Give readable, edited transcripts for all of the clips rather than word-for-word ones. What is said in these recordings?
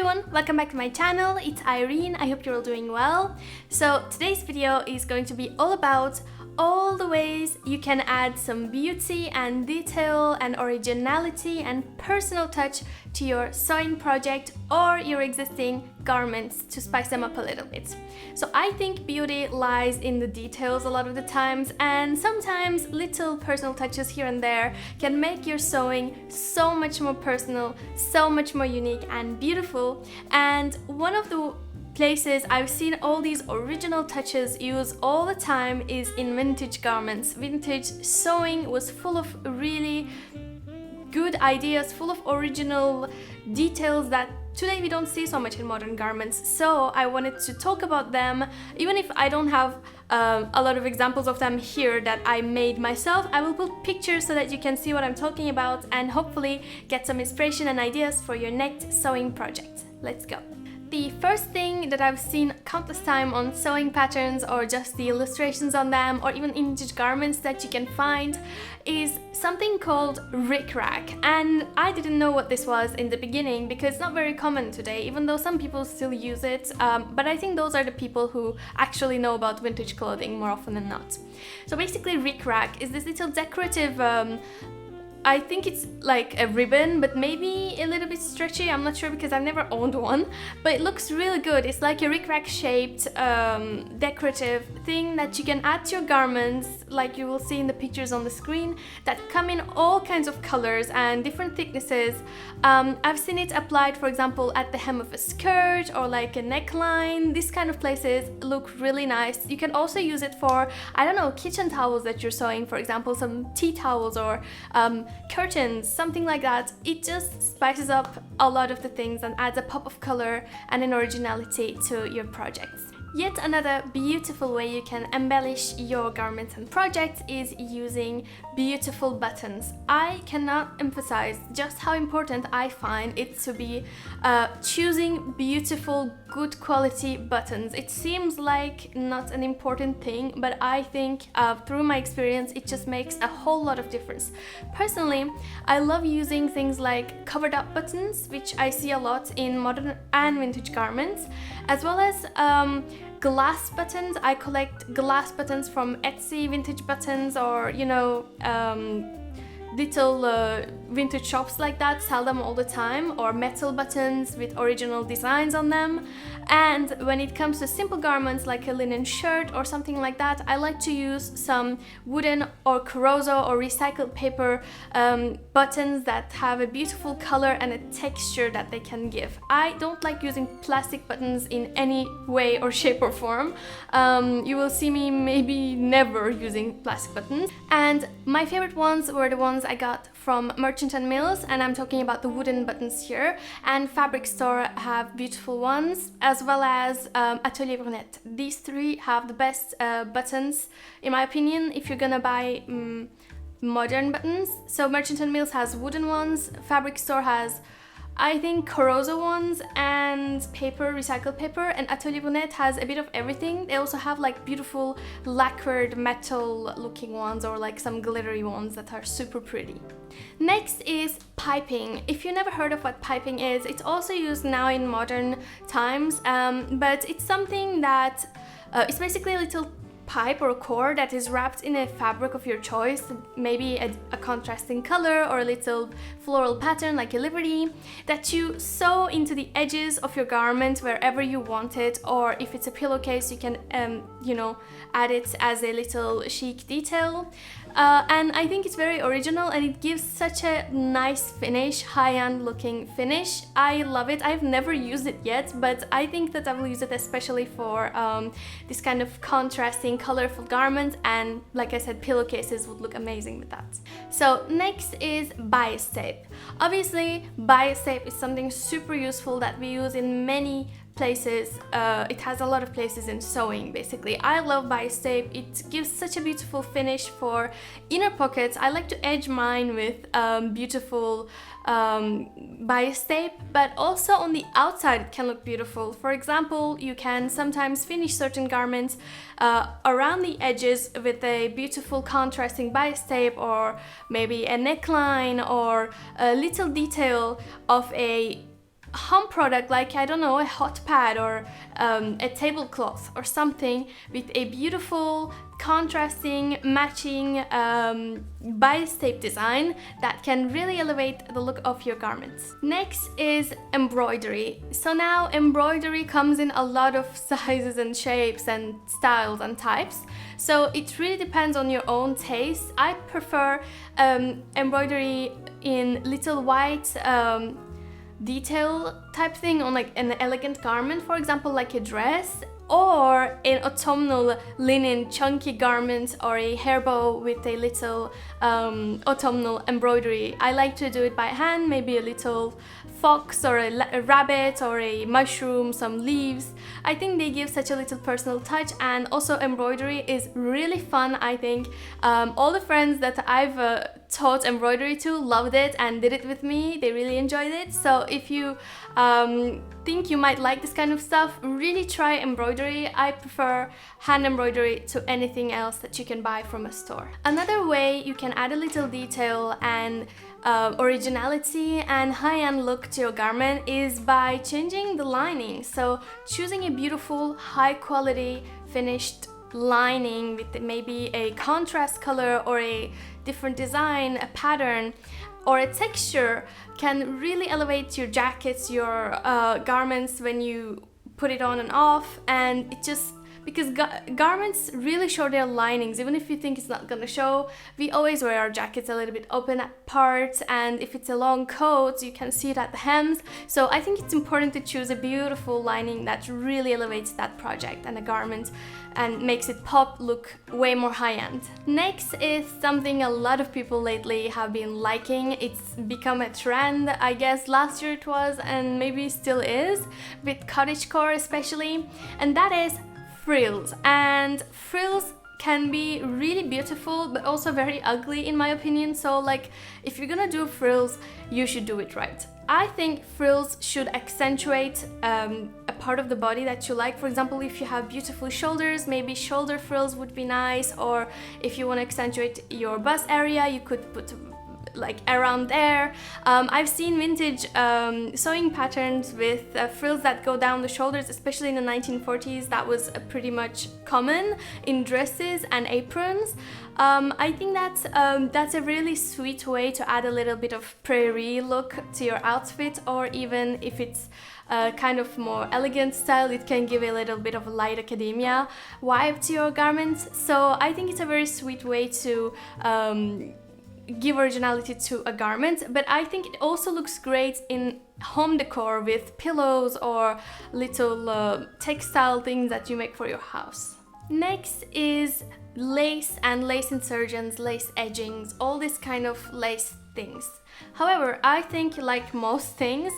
everyone, welcome back to my channel. It's Irene. I hope you're all doing well. So today's video is going to be all about all the ways you can add some beauty and detail and originality and personal touch to your sewing project or your existing garments to spice them up a little bit. So I think beauty lies in the details a lot of the times, and sometimes little personal touches here and there can make your sewing so much more personal, so much more unique and beautiful. And one of the places I've seen all these original touches used all the time is in vintage garments. Vintage sewing was full of really good ideas, full of original details that today we don't see so much in modern garments. So I wanted to talk about them. Even if I don't have a lot of examples of them here that I made myself, I will put pictures so that you can see what I'm talking about and hopefully get some inspiration and ideas for your next sewing project. Let's go. The first thing that I've seen countless time on sewing patterns or just the illustrations on them or even vintage garments that you can find is something called Rickrack. And I didn't know what this was in the beginning because it's not very common today, even though some people still use it. But I think those are the people who actually know about vintage clothing more often than not. So basically Rickrack is this little decorative I think it's like a ribbon, but maybe a little bit stretchy. I'm not sure because I've never owned one, but it looks really good. It's like a rickrack shaped decorative thing that you can add to your garments, like you will see in the pictures on the screen, that come in all kinds of colors and different thicknesses. I've seen it applied, for example, at the hem of a skirt or like a neckline. These kind of places look really nice. You can also use it for, I don't know, kitchen towels that you're sewing, for example, some tea towels or curtains, something like that. It just spices up a lot of the things and adds a pop of color and an originality to your projects. Yet another beautiful way you can embellish your garments and projects is using beautiful buttons. I cannot emphasize just how important I find it to be choosing beautiful, good quality buttons. It seems like not an important thing, but I think through my experience it just makes a whole lot of difference. Personally, I love using things like covered up buttons, which I see a lot in modern and vintage garments, as well as glass buttons. I collect glass buttons from Etsy, vintage buttons, or little vintage shops like that sell them all the time, or metal buttons with original designs on them. And when it comes to simple garments like a linen shirt or something like that, I like to use some wooden or Carozo or recycled paper buttons that have a beautiful color and a texture that they can give. I don't like using plastic buttons in any way or shape or form. You will see me maybe never using plastic buttons. And my favorite ones were the ones I got from Merchant and Mills, and I'm talking about the wooden buttons here, and Fabric Store have beautiful ones, as well as Atelier Brunette. These three have the best buttons in my opinion if you're gonna buy modern buttons. So Merchant and Mills has wooden ones, Fabric Store has I think Carozo ones and paper, recycled paper, and Atelier Brunette has a bit of everything. They also have like beautiful lacquered metal looking ones or like some glittery ones that are super pretty. Next is piping. If you never heard of what piping is, it's also used now in modern times, but it's something that it's basically a little pipe or a cord that is wrapped in a fabric of your choice, maybe a contrasting color or a little floral pattern like a liberty, that you sew into the edges of your garment wherever you want it, or if it's a pillowcase you can add it as a little chic detail. And I think it's very original and it gives such a nice finish, high-end looking finish. I love it. I've never used it yet, but I think that I will use it especially for this kind of contrasting, colorful garments, and like I said, pillowcases would look amazing with that. So next is bias tape. Obviously, bias tape is something super useful that we use in many places. It has a lot of places in sewing basically. I love bias tape. It gives such a beautiful finish for inner pockets. I like to edge mine with beautiful bias tape, but also on the outside it can look beautiful. For example, you can sometimes finish certain garments around the edges with a beautiful contrasting bias tape, or maybe a neckline or a little detail of a home product like, I don't know, a hot pad or a tablecloth or something with a beautiful contrasting matching bias tape design that can really elevate the look of your garments. Next is embroidery. So now embroidery comes in a lot of sizes and shapes and styles and types, so it really depends on your own taste. I prefer embroidery in little white detail type thing on like an elegant garment, for example like a dress, or an autumnal linen chunky garment, or a hair bow with a little autumnal embroidery. I like to do it by hand, maybe a little fox or a rabbit or a mushroom, some leaves. I think they give such a little personal touch, and also embroidery is really fun, I think. All the friends that I've taught embroidery to loved it and did it with me. They really enjoyed it. So if you think you might like this kind of stuff, really try embroidery. I prefer hand embroidery to anything else that you can buy from a store. Another way you can add a little detail and originality and high-end look to your garment is by changing the lining. So choosing a beautiful high-quality finished lining with maybe a contrast color or a different design, a pattern or a texture can really elevate your jackets, your garments when you put it on and off. And it just, because garments really show their linings, even if you think it's not gonna show. We always wear our jackets a little bit open at parts, and if it's a long coat you can see it at the hems. So I think it's important to choose a beautiful lining that really elevates that project and a garment and makes it pop, look way more high-end. Next is something a lot of people lately have been liking. It's become a trend, I guess last year it was, and maybe still is, with cottagecore especially, and that is frills. And frills can be really beautiful but also very ugly in my opinion. So like, if you're gonna do frills, you should do it right. I think frills should accentuate a part of the body that you like. For example, if you have beautiful shoulders, maybe shoulder frills would be nice, or if you want to accentuate your bust area, you could put like around there. I've seen vintage sewing patterns with frills that go down the shoulders, especially in the 1940s. That was pretty much common in dresses and aprons. I think that's a really sweet way to add a little bit of prairie look to your outfit, or even if it's kind of more elegant style, it can give a little bit of a light academia vibe to your garments. So I think it's a very sweet way to give originality to a garment, but I think it also looks great in home decor with pillows or little textile things that you make for your house. Next is lace and lace insertions, lace edgings, all this kind of lace things. However, I think like most things,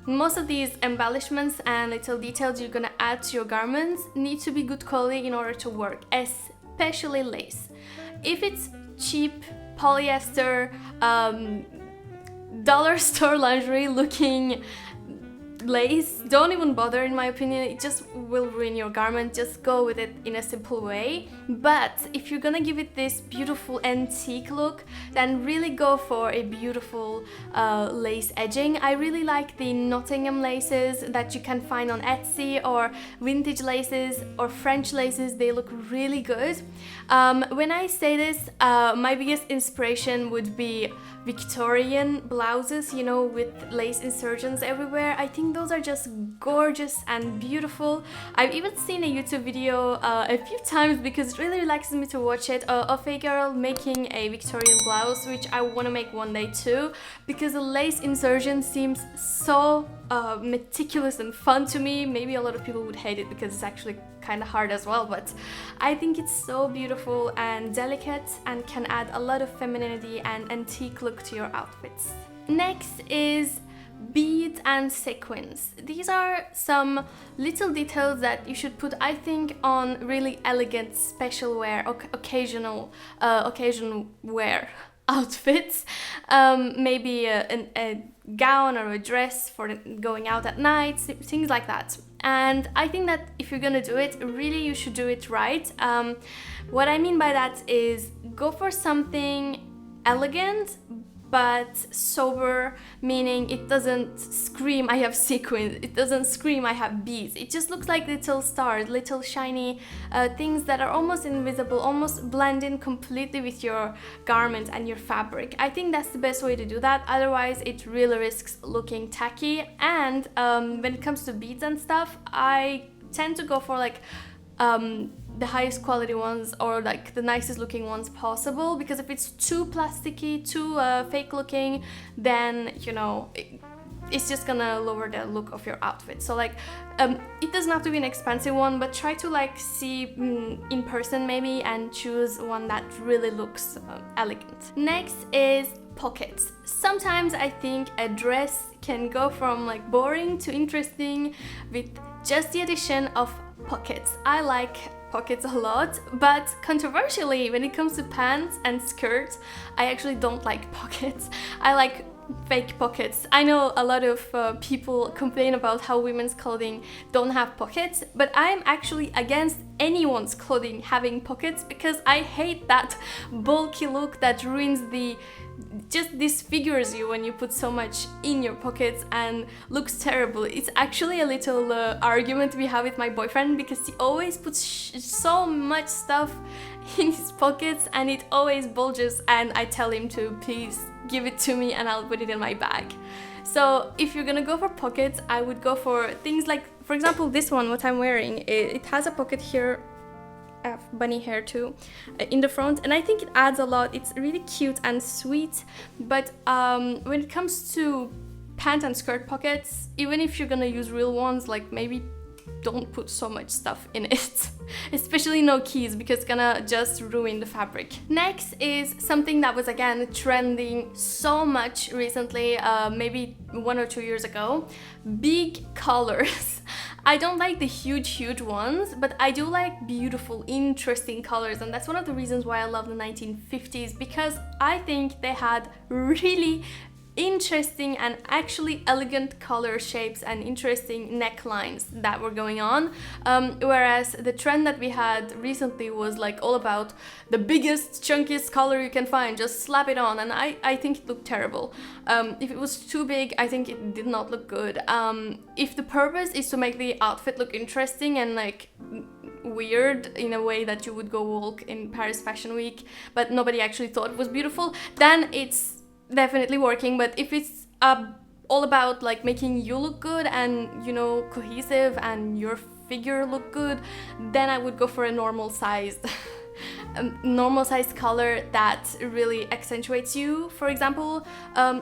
most of these embellishments and little details you're gonna add to your garments need to be good quality in order to work, especially lace. If it's cheap polyester, dollar store lingerie looking lace, don't even bother in my opinion. It just will ruin your garment. Just go with it in a simple way. But if you're gonna give it this beautiful antique look, then really go for a beautiful lace edging. I really like the Nottingham laces that you can find on Etsy, or vintage laces or French laces. They look really good. When I say this, my biggest inspiration would be Victorian blouses, you know, with lace insertions everywhere. I think those are just gorgeous and beautiful. I've even seen a YouTube video a few times because it really relaxes me to watch it, of a girl making a Victorian blouse, which I want to make one day too, because the lace insertion seems so meticulous and fun to me. Maybe a lot of people would hate it because it's actually kind of hard as well, but I think it's so beautiful and delicate and can add a lot of femininity and antique look to your outfits. Next is beads and sequins. These are some little details that you should put, I think, on really elegant special wear, occasion wear outfits. Maybe a gown or a dress for going out at night, things like that. And I think that if you're gonna do it, really you should do it right. What I mean by that is go for something elegant but sober, meaning it doesn't scream I have sequins, it doesn't scream I have beads. It just looks like little stars, little shiny things that are almost invisible, almost blend in completely with your garment and your fabric. I think that's the best way to do that, otherwise it really risks looking tacky. And when it comes to beads and stuff, I tend to go for like the highest quality ones, or like the nicest looking ones possible, because if it's too plasticky, too fake looking, then you know it's just gonna lower the look of your outfit. So like it doesn't have to be an expensive one, but try to like see in person maybe and choose one that really looks elegant. Next is pockets. Sometimes I think a dress can go from like boring to interesting with just the addition of pockets. I like pockets a lot, but controversially, when it comes to pants and skirts, I actually don't like pockets. I like fake pockets. I know a lot of people complain about how women's clothing don't have pockets, but I'm actually against anyone's clothing having pockets, because I hate that bulky look that ruins the just disfigures you when you put so much in your pockets and looks terrible. It's actually a little argument we have with my boyfriend, because he always puts so much stuff in his pockets and it always bulges, and I tell him to please give it to me and I'll put it in my bag. So if you're gonna go for pockets, I would go for things like, for example, this one, what I'm wearing, it has a pocket here. I have bunny hair too in the front, and I think it adds a lot. It's really cute and sweet, but when it comes to pant and skirt pockets, even if you're gonna use real ones, like maybe don't put so much stuff in it, especially no keys, because it's gonna just ruin the fabric. Next is something that was again trending so much recently, maybe 1 or 2 years ago: big colors. I don't like the huge ones, but I do like beautiful, interesting colors, and that's one of the reasons why I love the 1950s, because I think they had really interesting and actually elegant color shapes and interesting necklines that were going on, whereas the trend that we had recently was like all about the biggest, chunkiest color you can find, just slap it on, and I think it looked terrible. If it was too big, I think it did not look good. If the purpose is to make the outfit look interesting and like weird in a way that you would go walk in Paris Fashion Week, but nobody actually thought it was beautiful, then it's definitely working. But if it's all about like making you look good and, you know, cohesive and your figure look good, then I would go for a normal sized color that really accentuates you. For example,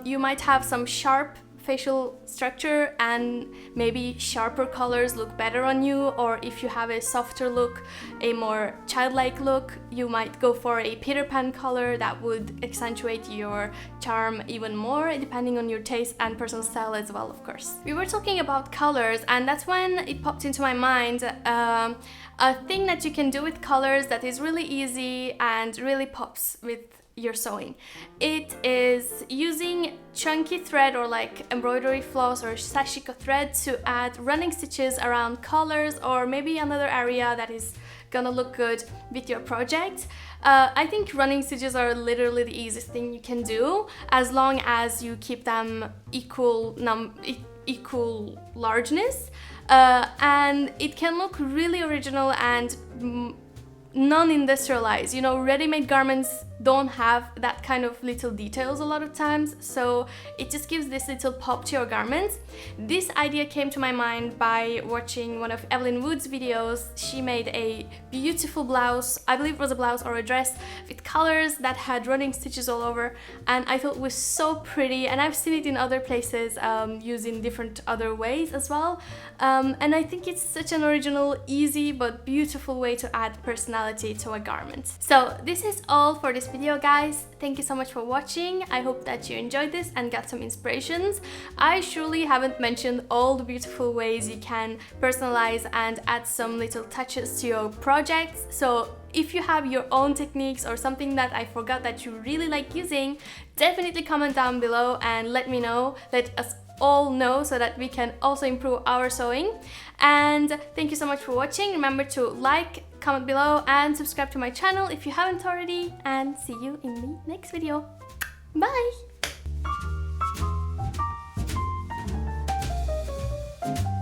you might have some sharp facial structure and maybe sharper colors look better on you, or if you have a softer look, a more childlike look, you might go for a Peter Pan color that would accentuate your charm even more, depending on your taste and personal style as well, of course. We were talking about colors, and that's when it popped into my mind a thing that you can do with colors that is really easy and really pops with your sewing. It is using chunky thread or like embroidery floss or sashiko thread to add running stitches around colors or maybe another area that is gonna look good with your project. I think running stitches are literally the easiest thing you can do, as long as you keep them equal largeness, and it can look really original and non-industrialized. You know, ready-made garments don't have that kind of little details a lot of times, so it just gives this little pop to your garments. This idea came to my mind by watching one of Evelyn Wood's videos. She made a beautiful blouse, I believe it was a blouse or a dress, with colors that had running stitches all over, and I thought it was so pretty, and I've seen it in other places used in different other ways as well, and I think it's such an original, easy but beautiful way to add personality to a garment. So this is all for this video, guys. Thank you so much for watching. I hope that you enjoyed this and got some inspirations. I surely haven't mentioned all the beautiful ways you can personalize and add some little touches to your projects, so if you have your own techniques or something that I forgot that you really like using, definitely comment down below and let me know. Let us all know so that we can also improve our sewing. And thank you so much for watching. Remember to like, comment below and subscribe to my channel if you haven't already, and see you in the next video. Bye! you.